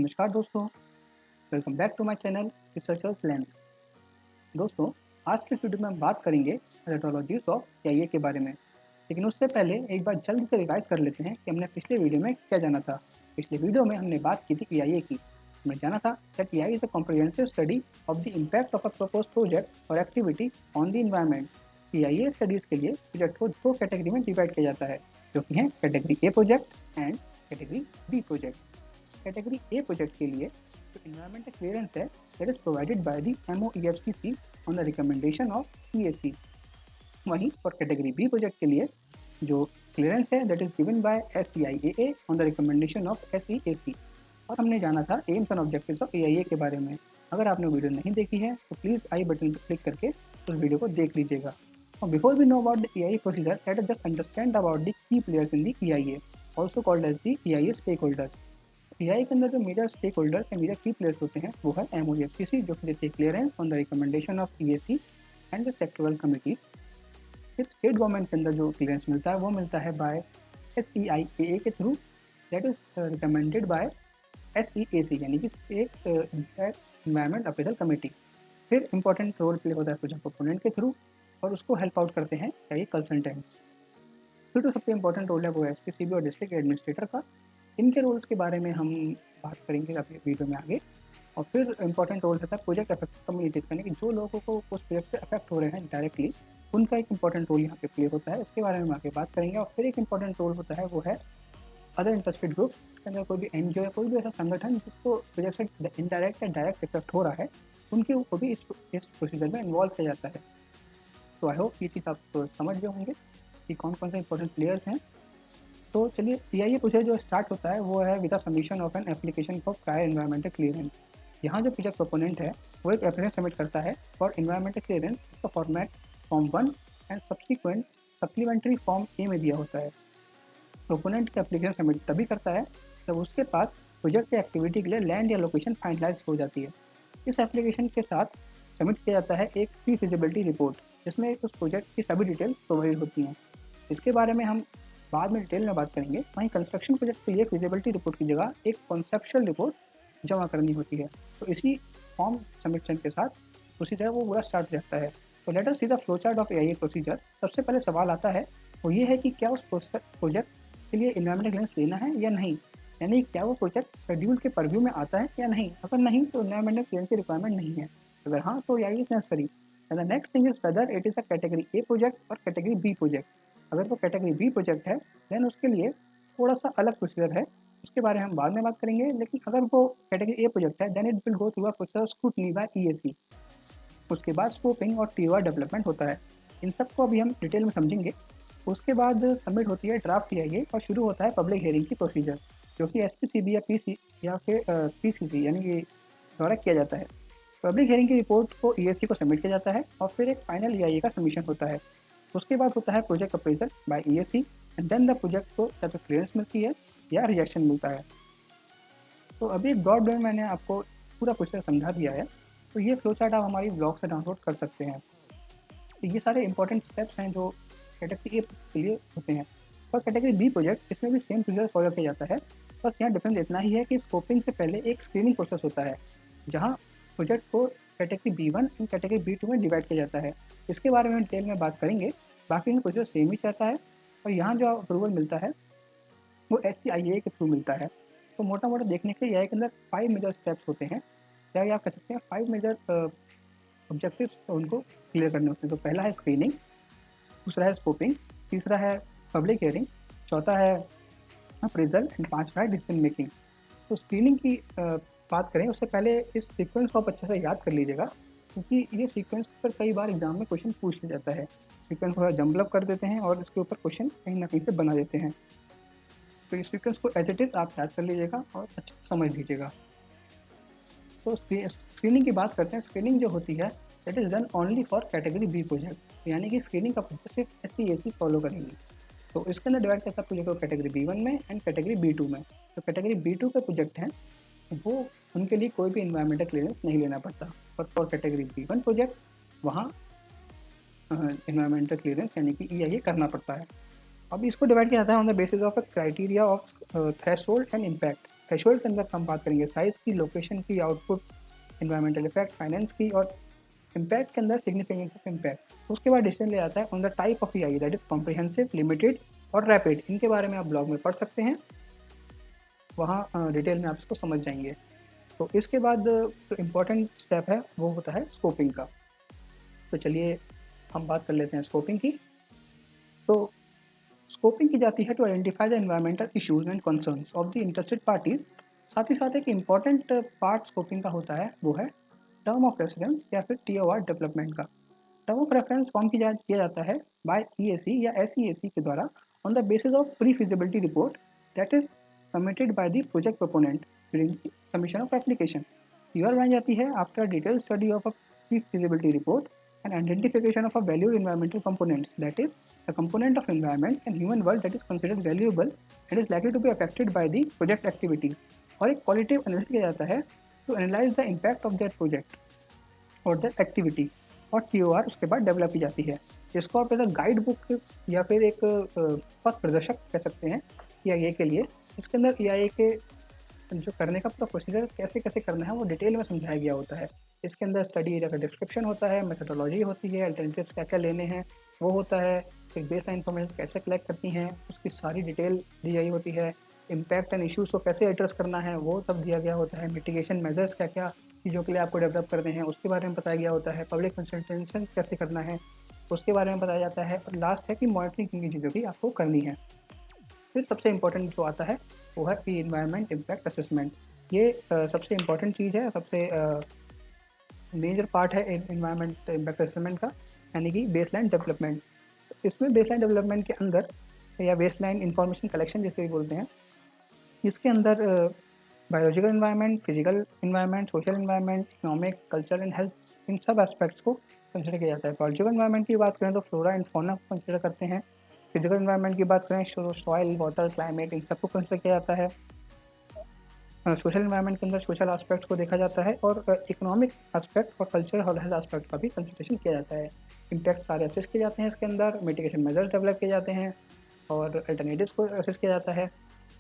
नमस्कार दोस्तों, welcome back to my channel researchers lens. दोस्तों, आज के इस वीडियो में हम बात करेंगे मेथोडोलॉजीज ऑफ एआईए के बारे में। लेकिन उससे पहले एक बार जल्दी से रिवाइज कर लेते हैं कि हमने पिछले वीडियो में क्या जाना था। पिछले वीडियो में हमने बात की थी एआईए की। हमने जाना था that AI is a comprehensive study of the impact of a propose project or activity on the environment. AIA studies के लिए प्रोजेक्ट को दो कैटेगरी में डिवाइड किया जाता है, जो कि है category A project and category B project. Category A project के लिए जो इन्वायरमेंटल क्लियरेंस है that is provided by the MOEFCC on the recommendation of EAC। वहीं फॉर कैटेगरी बी प्रोजेक्ट के लिए जो क्लियरेंस है that is given by SEIAA on the recommendation of SEAC। और हमने जाना था aims and objectives of EIA के बारे में। अगर आपने वीडियो नहीं देखी है तो प्लीज़ आई बटन पर क्लिक करके उस वीडियो को देख लीजिएगा। और before we know about the EIA procedure, let us just understand about the key players in the EIA, also called as the EIA stakeholders. EIA के अंदर जो मेजर स्टेक होल्डर्स या मेजर की प्लेयर्स होते हैं वो है MOEFCC, जो कि देती है clearance on the recommendation of EAC and the sectoral committee. फिर स्टेट गवर्नमेंट के अंदर जो क्लियरेंस मिलता है वो मिलता है बाय SEIAA के through, that is recommended by SEAC यानी कि स्टेट इन्वायरमेंट अप्रेजल कमेटी। फिर इंपॉर्टेंट रोल प्ले होता है प्रोजेक्ट प्रोपोनेंट के थ्रू, और उसको हेल्प आउट करते हैं एआई कंसल्टेंट। फिर जो सबसे इंपॉर्टेंट रोल है वो है SPCB और डिस्ट्रिक्ट एडमिनिस्ट्रेटर का। इनके रोल्स के बारे में हम बात करेंगे अपने वीडियो में आगे। और फिर इंपॉर्टेंट रोल रहता है प्रोजेक्ट अफेक्ट कम्युनिटीज़ का, यानी कि जो लोगों को उस प्रोजेक्ट से अफेक्ट हो रहे हैं डायरेक्टली, उनका एक इंपॉर्टेंट रोल यहाँ पे प्ले होता है। इसके बारे में हम आगे बात करेंगे। और फिर एक इंपॉर्टेंट रोल होता है वो है अदर इंटरेस्टेड ग्रुप। इसके अंदर कोई भी NGO या कोई भी ऐसा संगठन जिसको प्रोजेक्ट से इनडायरेक्ट या डायरेक्ट इफेक्ट हो रहा है, उनके को भी इस प्रोसीजर में इन्वॉल्व किया जाता है। तो आई होप ये चीज़ आप समझ गए होंगे कि कौन कौन से इंपॉर्टेंट प्लेयर्स हैं। तो चलिए, एआईए प्रोजेक्ट जो स्टार्ट होता है वो है with the submission of an application for prior environmental clearance. यहाँ जो प्रोजेक्ट प्रोपोनेंट है वो एक एप्लीकेशन सबमिट करता है फॉर एनवायरमेंटल क्लियरेंस। इसका format form 1 and subsequent supplementary form A में दिया होता है। प्रोपोनेंट का एप्लीकेशन सबमिट तभी करता है जब उसके पास प्रोजेक्ट या एक्टिविटी के लिए लैंड या लोकेशन फाइनलाइज हो जाती है। इस एप्लीकेशन के साथ सबमिट किया जाता है एक प्री फिजिबिलिटी रिपोर्ट, जिसमें उस प्रोजेक्ट की सभी डिटेल्स प्रोवाइड होती हैं। इसके बारे में हम बाद में डिटेल में बात करेंगे। वहीं कंस्ट्रक्शन प्रोजेक्ट के लिए फिजिबिलिटी रिपोर्ट की जगह एक कॉन्सेप्चुअल रिपोर्ट जमा करनी होती है। तो इसी फॉर्म सबमिशन के साथ प्रोसीजर वो पूरा स्टार्ट रहता है। तो let us see the flow chart of AIA procedure. सबसे पहले सवाल आता है वो ये है कि क्या उस प्रोजेक्ट के लिए इन्वायरमेंटल क्लियरेंस लेना है या नहीं, यानी क्या वो प्रोजेक्ट शेड्यूल के परव्यू में आता है या नहीं। अगर नहीं तो इन्वायरमेंटल क्लियरेंस की रिक्वायरमेंट नहीं है। अगर हाँ तो AIA is necessary. The next thing is whether it is a category A project और कैटेगरी बी प्रोजेक्ट। अगर वो कैटेगरी बी प्रोजेक्ट है देन उसके लिए थोड़ा सा अलग प्रोसीजर है, उसके बारे में हम बाद में बात करेंगे। लेकिन अगर वो कैटेगरी ए प्रोजेक्ट है then it will go through a process scrutiny by EAC। उसके बाद स्कोपिंग और TOR डेवलपमेंट होता है। इन सबको अभी हम डिटेल में समझेंगे। उसके बाद सबमिट होती है ड्राफ्ट एआईए और शुरू होता है पब्लिक हियरिंग की प्रोसीजर, जो कि SPCB या PC या फिर PCC यानी कि द्वारा किया जाता है। पब्लिक हियरिंग की रिपोर्ट को EAC को सबमिट किया जाता है और फिर एक फाइनल एआईए का सबमिशन होता है। उसके बाद होता है project appraisal by EAC and then the project को या तो क्लियरेंस मिलती है या रिजेक्शन मिलता है। तो अभी ब्रॉड में मैंने आपको पूरा प्रोसेस समझा दिया है। तो ये फ्लो चार्ट आप हमारी ब्लॉग से डाउनलोड कर सकते हैं। तो ये सारे इंपॉर्टेंट स्टेप्स हैं जो कैटेगरी ए के लिए होते हैं। और कैटेगरी बी प्रोजेक्ट, इसमें भी सेम प्रोसीजर फॉलो किया जाता है। बस यहाँ डिफरेंस इतना ही है कि स्कोपिंग से पहले एक स्क्रीनिंग प्रोसेस होता है, जहाँ प्रोजेक्ट को category B1 and category B2 में डिवाइड किया जाता है। इसके बारे में डिटेल में बात करेंगे। बाकी इनका प्रोसेस सेम ही रहता है। और यहाँ जो अप्रूवल मिलता है वो SCIA के थ्रू मिलता है। तो मोटा मोटा देखने के लिए एआई के अंदर 5 मेजर स्टेप्स होते हैं, या आप कह सकते हैं 5 मेजर ऑब्जेक्टिव्स उनको क्लियर करने होते हैं। तो पहला है स्क्रीनिंग, दूसरा है स्कोपिंग, तीसरा है पब्लिक हियरिंग, चौथा है अप्रेजल एंड पांचवा है डिसीजन मेकिंग। तो स्क्रीनिंग की बात करें उससे पहले इस सीक्वेंस को आप अच्छे से याद कर लीजिएगा, क्योंकि ये सीक्वेंस पर कई बार एग्जाम में क्वेश्चन पूछ लिया जाता है। सीक्वेंस को जम्बल अप कर देते हैं और इसके ऊपर क्वेश्चन कहीं ना कहीं से बना देते हैं। तो इस सीक्वेंस को एज इट इज़ आप याद कर लीजिएगा और अच्छे से समझ लीजिएगा। तो स्क्रीनिंग की बात करते हैं। स्क्रीनिंग जो होती है that is done only for category B project, यानी कि स्क्रीनिंग का प्रोसेस सिर्फ SCAC फॉलो करेंगी। तो इसके अंदर डिवाइड करता है प्रोजेक्ट को कैटेगरी B1 में एंड कैटेगरी B2 में। तो कैटेगरी B2 के प्रोजेक्ट हैं वो, उनके लिए कोई भी इन्वायरमेंटल क्लियरेंस नहीं लेना पड़ता। पर फॉर कैटेगरी B1 प्रोजेक्ट वहाँ इन्वायरमेंटल क्लियरेंस यानी कि EIA करना पड़ता है। अब इसको डिवाइड किया जाता है on the basis of a criteria of threshold and impact. Threshold के अंदर हम बात करेंगे साइज़ की, लोकेशन की, आउटपुट, एनवायरमेंटल इफेक्ट, फाइनेंस की, और इम्पैक्ट के अंदर सिग्निफिकेंस ऑफ इम्पैक्ट। उसके बाद डिसीजन ले आता है on the type of EI, that is comprehensive, limited और रैपिड। इनके बारे में आप ब्लॉग में पढ़ सकते हैं, वहाँ डिटेल में आप इसको समझ जाएंगे। तो इसके बाद जो इम्पोर्टेंट स्टेप है वो होता है स्कोपिंग का। तो चलिए हम बात कर लेते हैं स्कोपिंग की। तो स्कोपिंग की जाती है to identify the environmental issues and concerns of the interested parties. साथ ही साथ एक इम्पॉर्टेंट पार्ट स्कोपिंग का होता है वो है टर्म ऑफ रेफरेंस या फिर टीओआर डेवलपमेंट का। टर्म ऑफ रेफरेंस फॉर्म किया जाता है बाय ईएसी या एसईएसी के द्वारा on the basis of pre feasibility report that is submitted by the project proponent during submission of application. TOR बनाई जाती है after detail study of a pre feasibility report and identification of a valued environmental components, that is a component of environment and human world that is considered valuable and is likely to be affected by the project activities। और एक qualitative analysis किया जाता है to analyze the impact of that project और that activity, और TOR उसके बाद develop की जाती है। इसको आप एज गाइड बुक या फिर एक पथ प्रदर्शक कह सकते हैं EIA के लिए। इसके अंदर EIA के जो करने का पूरा प्रोसीजर कैसे कैसे करना है वो डिटेल में समझाया गया होता है। इसके अंदर स्टडी एरिया का डिस्क्रिप्शन होता है, मेथोडोलॉजी होती है, अल्टरनेटिव्स क्या क्या लेने हैं वो होता है, फिर बेसलाइन इन्फॉर्मेशन कैसे कलेक्ट करती हैं उसकी सारी डिटेल दी गई होती है, इम्पैक्ट एंड इश्यूज़ को कैसे एड्रेस करना है वो सब दिया गया होता है, मिटिगेशन मेजर्स क्या क्या चीज़ों के लिए आपको डेवलप करने हैं उसके बारे में बताया गया होता है, पब्लिक कंसल्टेशन कैसे करना है उसके बारे में बताया जाता है, और लास्ट है कि मॉनिटरिंग की चीज़ों की आपको करनी है। फिर सबसे इम्पोर्टेंट जो आता है वो है ई इन्वायरमेंट इम्पैक्ट असेसमेंट। ये सबसे इम्पोर्टेंट चीज़ है, सबसे मेजर पार्ट है इन्वायरमेंट इम्पैक्ट असेसमेंट का, यानी कि बेसलाइन डेवलपमेंट। इसमें बेसलाइन डेवलपमेंट के अंदर या बेसलाइन इंफॉर्मेशन कलेक्शन जैसे भी बोलते हैं, इसके अंदर biological environment, physical environment, social environment, economic, culture and health, इन सब एस्पेक्ट्स को कंसिडर किया जाता है। बायोलॉजिकल इन्वायरमेंट की बात करें तो फ्लोरा एंड फौना को कंसिडर करते हैं। फिजिकल इन्वायरमेंट की बात करें तो सॉइल, वाटर, क्लाइमेट, इन सबको कंसिडर किया जाता है। सोशल इन्वायरमेंट के अंदर सोशल एस्पेक्ट को देखा जाता है, और इकोनॉमिक एस्पेक्ट और कल्चर और हेल्थ एस्पेक्ट का भी कंसिडरेशन किया जाता है। इम्पैक्ट सारे असेस किए जाते हैं इसके अंदर, मिटिगेशन मेजर्स डेवलप किए जाते हैं, और अल्टरनेटिव्स को असेस किया जाता है,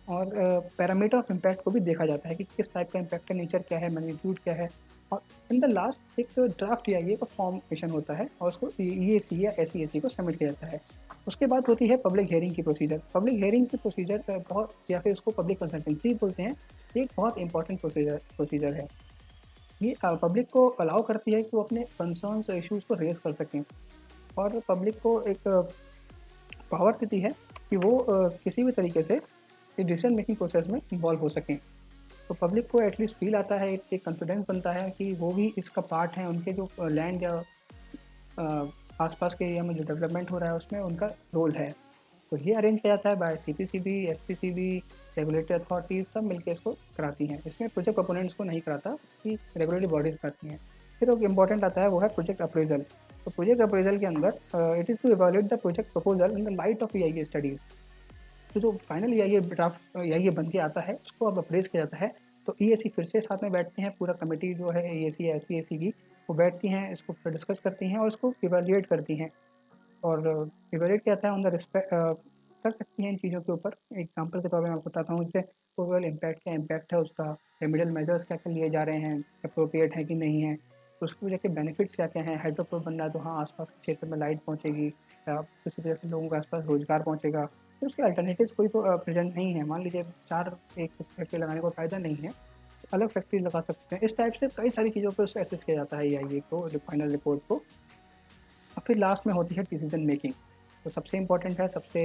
और पैरामीटर ऑफ इम्पैक्ट को भी देखा जाता है कि किस टाइप का इम्पैक्ट है, नेचर क्या है, मैग्नीट्यूड क्या है। और इन द लास्ट एक ड्राफ्ट EIA का फॉर्मेशन होता है और उसको EAC या SEAC को सबमिट किया जाता है। उसके बाद होती है पब्लिक हेयरिंग की प्रोसीजर। पब्लिक हेयरिंग की प्रोसीजर बहुत, या फिर उसको पब्लिक कंसल्टेंसी बोलते हैं, ये एक बहुत इंपॉर्टेंट प्रोसीजर है। ये पब्लिक को अलाउ करती है कि वो अपने कंसर्न्स और इश्यूज़ को रेज़ कर सकें, और पब्लिक को एक पावर देती है कि वो किसी भी तरीके से इस डिसीजन मेकिंग प्रोसेस में इन्वॉल्व हो सकें। तो पब्लिक को एटलीस्ट फील आता है, एक कॉन्फिडेंस बनता है कि वो भी इसका पार्ट है, उनके जो लैंड या आसपास के एरिया में जो डेवलपमेंट हो रहा है उसमें उनका रोल है। तो ये अरेंज किया जाता है by CPCB, SPCB, regulatory authorities सब मिलकर इसको कराती हैं। इसमें प्रोजेक्ट कंपोनेंट्स को नहीं कराता, कि रेगुलेटरी बॉडीज़ कराती हैं। फिर एक इंपॉर्टेंट आता है वो है प्रोजेक्ट अप्रेजल। तो प्रोजेक्ट अप्रेजल के अंदर it is to evaluate the project proposal in the light of EIA studies. तो जो फाइनल EIA ड्राफ्ट EIA बन के आता है उसको अब अप्रेज किया जाता है। तो EAC फिर से साथ में बैठते हैं, पूरा कमेटी जो है EAC या SEAC की, वो बैठती हैं, इसको फिर डिस्कस करती हैं और इसको इवैल्यूएट करती हैं, और इवैल्यूएट क्या होता है ऑन द रिस्पेक्ट कर सकती हैं इन चीज़ों के ऊपर। एग्जांपल के तौर पे मैं आपको बताता हूँ, जैसे ओवरऑल इम्पैक्ट क्या इम्पैक्ट है उसका, रेमेडियल मेजर्स क्या क्या लिए जा रहे हैं, अप्रोप्रिएट है कि नहीं है, तो उसकी वजह के बेनिफिट्स क्या क्या हैं। हाइड्रोपोर बन रहा है तो हाँ आसपास के क्षेत्र में लाइट पहुँचेगी, या किसी वजह से लोगों के आसपास रोजगार पहुँचेगा। फिर उसके अल्टरनेटिव्स कोई तो प्रेजेंट नहीं है, मान लीजिए 4 एक फैक्ट्री लगाने को फ़ायदा नहीं है, तो अलग फैक्ट्री लगा सकते हैं। इस टाइप से कई सारी चीज़ों पर उसको असेस किया जाता है EIA को, फाइनल रिपोर्ट को। और फिर लास्ट में होती है डिसीजन मेकिंग। तो सबसे इम्पोर्टेंट है, सबसे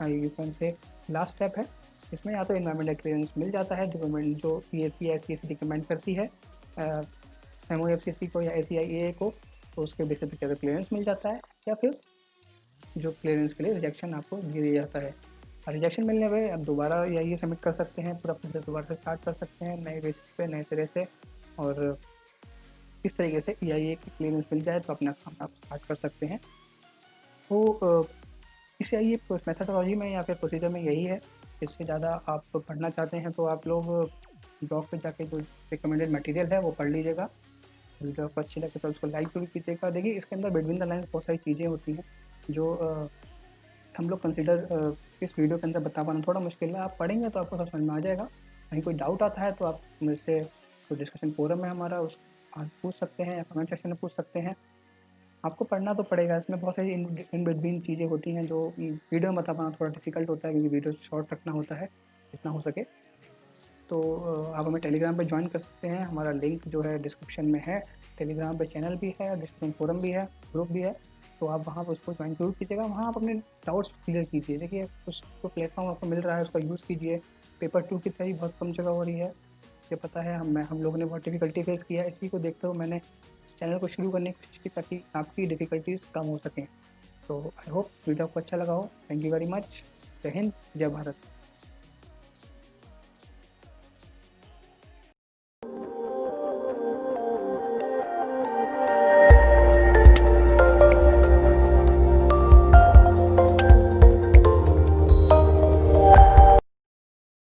you can say last step है। इसमें या तो इन्वायरमेंटल क्लियरेंस मिल जाता है, जो गवर्नमेंट जो EAC या SEAC रिकमेंड करती है MOFCC को या ACIAA को, तो उसके बेसिस पे क्या क्लियरेंस मिल जाता है, या फिर जो क्लियरेंस के लिए रिजेक्शन आपको दे दिया जाता है। और रिजेक्शन मिलने पे आप दोबारा EIA सबमिट कर सकते हैं, पूरा प्रोसेस दोबारा से स्टार्ट कर सकते हैं नए बेसिस पे, नए सिरे से। और इस तरीके से EIA की क्लियरेंस मिल जाए तो अपना काम आप स्टार्ट कर सकते हैं। तो इस EIA मेथडोलॉजी में या फिर प्रोसीजर में यही है। इससे ज़्यादा आप पढ़ना चाहते हैं तो आप लोग ब्लॉग पे जाके जो रिकमेंडेड मटेरियल है वो पढ़ लीजिएगा। वीडियो आपको अच्छी लगे तो उसको लाइक जरूर कीजिएगा। देखिए इसके अंदर बिटवीन द लाइन्स बहुत सारी चीज़ें होती हैं जो हम लोग कंसिडर इस वीडियो के अंदर बता पाना थोड़ा मुश्किल है। आप पढ़ेंगे तो आपको सब समझ में आ जाएगा। कहीं कोई डाउट आता है तो आप मुझसे जो डिस्कशन फोरम है हमारा उस आप पूछ सकते हैं या कमेंट सेक्शन में पूछ सकते हैं। आपको पढ़ना तो पड़ेगा, इसमें बहुत सारी इन बिटवीन चीज़ें होती हैं जो वीडियो में बता पाना थोड़ा डिफिकल्ट होता है, क्योंकि वीडियो शॉर्ट रखना होता है जितना हो सके। तो आप हमें टेलीग्राम पे ज्वाइन कर सकते हैं, हमारा लिंक जो है डिस्क्रिप्शन में है। टेलीग्राम पे चैनल भी है, डिस्कशन फोरम भी है, ग्रुप भी है। तो आप वहाँ पर उसको ज्वाइन ज़रूर कीजिएगा, वहाँ आप अपने डाउट्स क्लियर कीजिए। देखिए उस जो प्लेटफॉर्म आपको मिल रहा है उसका यूज़ कीजिए। पेपर 2 की तैयारी बहुत कम जगह हो रही है, ये पता है। हम लोगों ने बहुत डिफ़िकल्टी फेस किया है, इसी को देखते हुए मैंने इस चैनल को शुरू करने की कोशिश की ताकि आपकी डिफ़िकल्टीज़ कम हो सकें। तो आई होप वीडियो आपको अच्छा लगा हो। Thank you very much. जय हिंद, जय भारत।